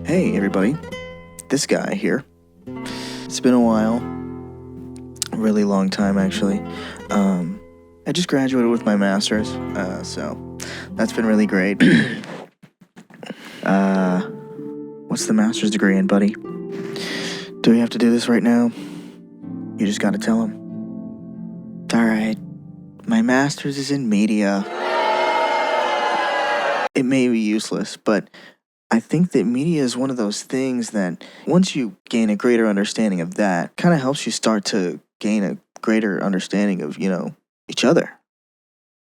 Hey everybody, this guy here. It's been a while, a really long time actually. I just graduated with my master's, so that's been really great. What's the master's degree in, buddy? Do we have to do this right now? You just gotta tell him. Alright, my master's is in media. It may be useless, but I think that media is one of those things that once you gain a greater understanding of that, kind of helps you start to gain a greater understanding of, each other.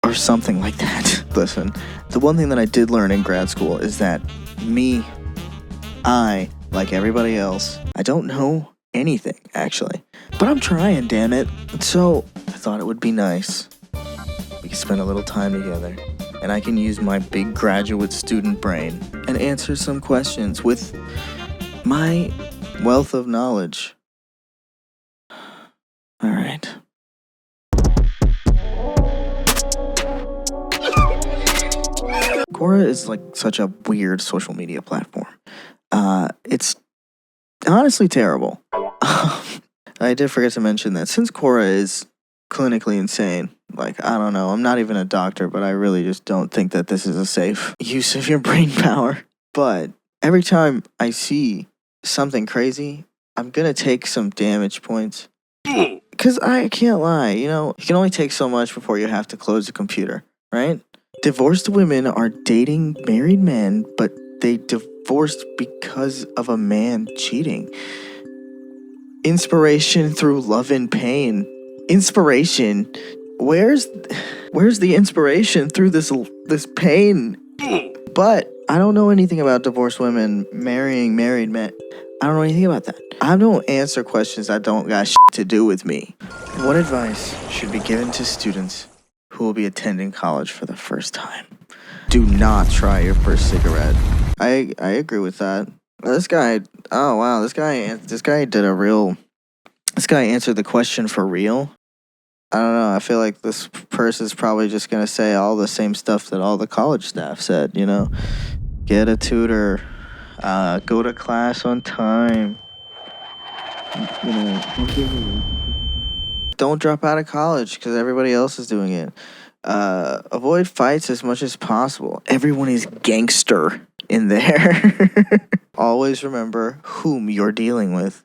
Or something like that. Listen, the one thing that I did learn in grad school is that I, like everybody else, I don't know anything, actually. But I'm trying, damn it. So, I thought it would be nice. We could spend a little time together. And I can use my big graduate student brain and answer some questions with my wealth of knowledge. All right. Quora is like such a weird social media platform. It's honestly terrible. I did forget to mention that since Quora is clinically insane, like, I don't know, I'm not even a doctor, but I really just don't think that this is a safe use of your brain power. But every time I see something crazy, I'm gonna take some damage points. Because I can't lie, you can only take so much before you have to close the computer, right? Divorced women are dating married men, but they divorced because of a man cheating. Inspiration through love and pain. Inspiration? Where's the inspiration through this pain? But I don't know anything about divorced women marrying married men. I don't know anything about that. I don't answer questions that don't got shit to do with me. What advice should be given to students who will be attending college for the first time? Do not try your first cigarette. I agree with that. This guy, oh wow, this guy answered the question for real. I don't know, I feel like this person's probably just gonna say all the same stuff that all the college staff said, Get a tutor, go to class on time, don't drop out of college because everybody else is doing it. Avoid fights as much as possible. Everyone is gangster in there. Always remember whom you're dealing with.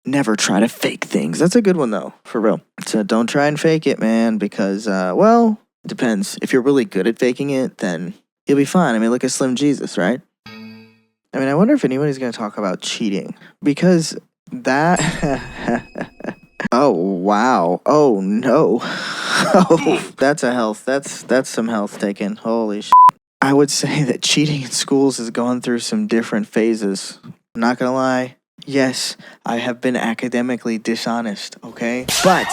Never try to fake things. That's a good one, though, for real. So don't try and fake it, man, because, it depends. If you're really good at faking it, then you'll be fine. I mean, look at Slim Jesus, right? I mean, I wonder if anybody's going to talk about cheating, because that... Oh, wow. Oh, no. Oh, that's some health taken. Holy shit. I would say that cheating in schools has gone through some different phases. I'm not gonna lie. Yes, I have been academically dishonest, okay? But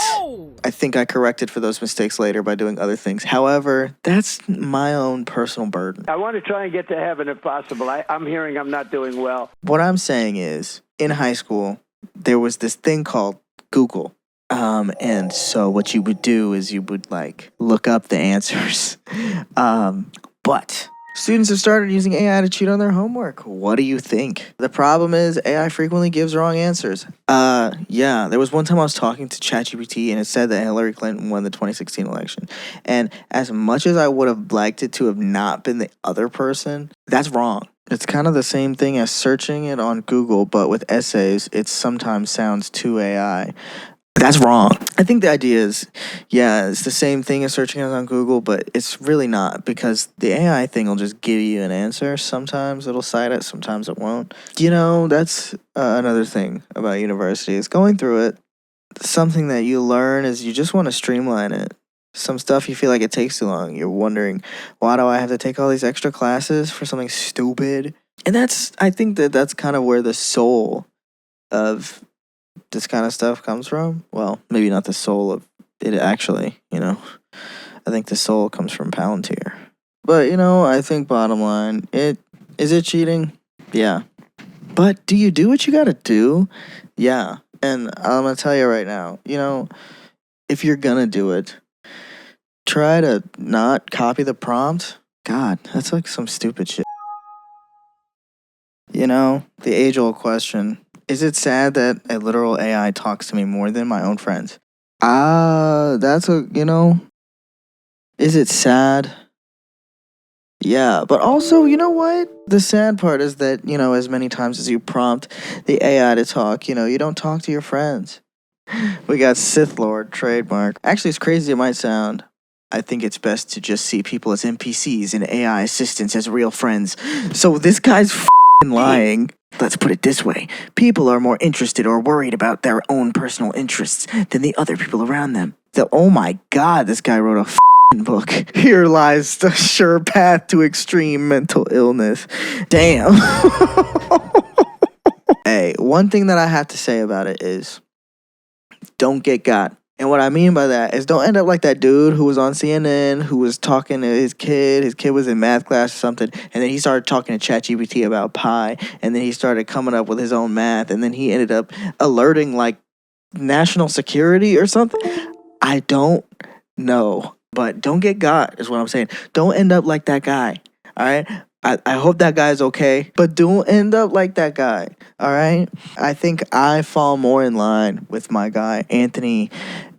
I think I corrected for those mistakes later by doing other things. However, that's my own personal burden. I want to try and get to heaven if possible. I'm hearing I'm not doing well. What I'm saying is, in high school, there was this thing called Google. And so what you would do is you would look up the answers. But students have started using AI to cheat on their homework. What do you think? The problem is AI frequently gives wrong answers. Yeah, there was one time I was talking to ChatGPT and it said that Hillary Clinton won the 2016 election. And as much as I would have liked it to have not been the other person, that's wrong. It's kind of the same thing as searching it on Google, but with essays, it sometimes sounds too AI. That's wrong. I think the idea is, it's the same thing as searching it on Google, but it's really not, because the AI thing will just give you an answer. Sometimes it'll cite it, sometimes it won't. That's another thing about university is going through it. Something that you learn is you just want to streamline it. Some stuff you feel like it takes too long. You're wondering, why do I have to take all these extra classes for something stupid? And I think that's kind of where the soul of this kind of stuff comes from. Well, maybe not the soul of it actually, I think the soul comes from Palantir. But, I think bottom line, is it cheating? Yeah. But do you do what you gotta do? Yeah. And I'm gonna tell you right now, if you're gonna do it, try to not copy the prompt. God, that's like some stupid shit. You know, the age-old question. Is it sad that a literal AI talks to me more than my own friends? Is it sad? Yeah, but also, you know what? The sad part is that, as many times as you prompt the AI to talk, you don't talk to your friends. We got Sith Lord trademark. Actually, as crazy as it might sound, I think it's best to just see people as NPCs and AI assistants as real friends. So this guy's lying. Let's put it this way. People are more interested or worried about their own personal interests than the other people around them. Oh my god, this guy wrote a book. Here lies the sure path to extreme mental illness. Damn. Hey, one thing that I have to say about it is don't get got. And what I mean by that is don't end up like that dude who was on CNN who was talking to his kid. His kid was in math class or something. And then he started talking to ChatGPT about pi. And then he started coming up with his own math. And then he ended up alerting like national security or something. I don't know. But don't get got is what I'm saying. Don't end up like that guy. All right? I hope that guy's okay, but don't end up like that guy, all right? I think I fall more in line with my guy, Anthony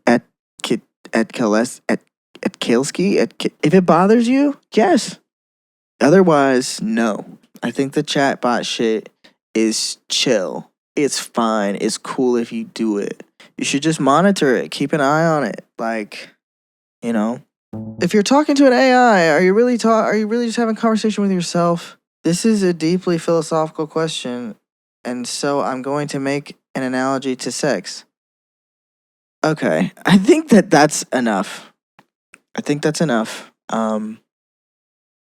at Kalesky. If it bothers you, yes. Otherwise, no. I think the chatbot shit is chill. It's fine. It's cool if you do it. You should just monitor it. Keep an eye on it. Like, if you're talking to an AI, are you really just having a conversation with yourself? This is a deeply philosophical question, and so I'm going to make an analogy to sex. Okay, I think that's enough. And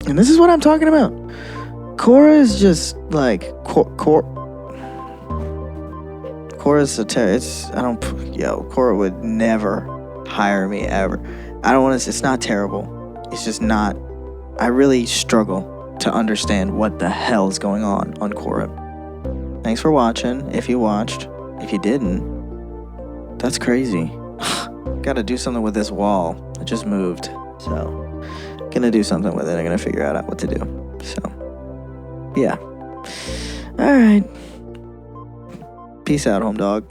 this is what I'm talking about. Quora is just like Quora's Quora would never hire me ever. I don't want to. It's not terrible. It's just not. I really struggle to understand what the hell is going on Quora. Thanks for watching. If you watched, if you didn't, that's crazy. Got to do something with this wall. I just moved, so gonna do something with it. I'm gonna figure out what to do. So, yeah. All right. Peace out, home dog.